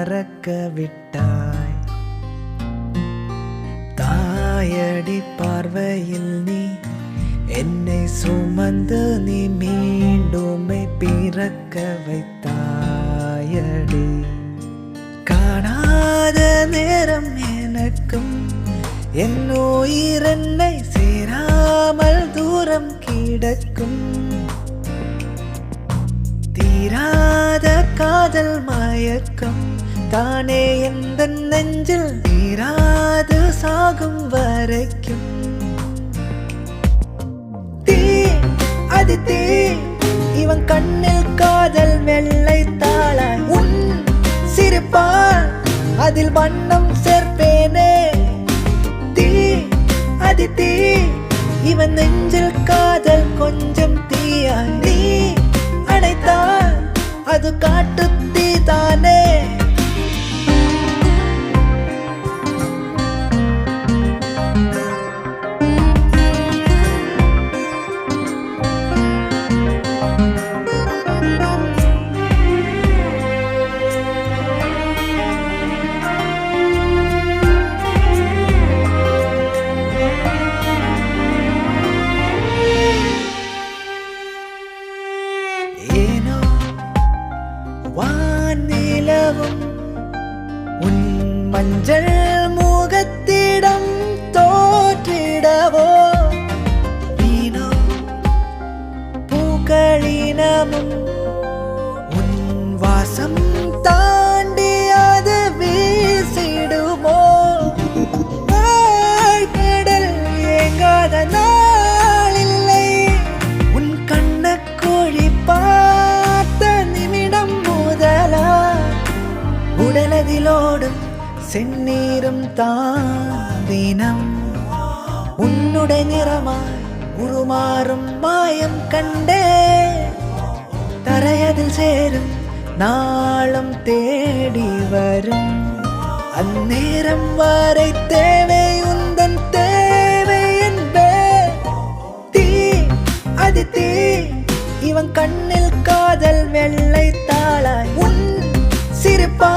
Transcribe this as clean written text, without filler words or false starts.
மறக்க விட்டாய். தாயடி பார்வையில் நீ என்னை சுமந்து நீ மீண்டுமே பிறக்க வைத்தாயடி. காணாத நேரம் எனக்கும் என் உயிர் என்னை சேராமல் தூரம் கிடக்கும். தீராத காதல் மயக்கம் தானே எந்த நெஞ்சில் தீராது சாகும் வரைக்கும். தீ அது தீ இவன் கண்ணில் காதல் வெள்ளை தாளாய். உன் சிரிப்பால் அதில் வண்ணம் சேர்ப்பேனே. தீ அது தீ இவன் நெஞ்சில் காதல் கொஞ்சம் தீயாய். நீ அடைத்தால் அது காட்டு தீதானே. ஏனோ வானிலவும் உன் மஞ்சள் முகத்திடம் தோற்றிடவோ. வீணோ பூக்களினமும் உன் வாசம் தாண்டி அது வீசிடுமோ. கடல் ஏங்காத நாள் இல்லை உன் கண்ண கோழி பார்த்த நிமிடம் முதலா. உடலதிலோடும் செந்நீரும் தான் தினம் உன்னுடைய நிறமாய் உருமாறும் மாயம் கண்டே. தரையதில் சேரும் நாளும் தேடி வரும் அந்நேரம் வரை தேவை உந்தன் தேவை என்பே. தீ அது தீ இவன் கண்ணில் காதல் வெள்ளை தாளாய். உன் சிரிப்பா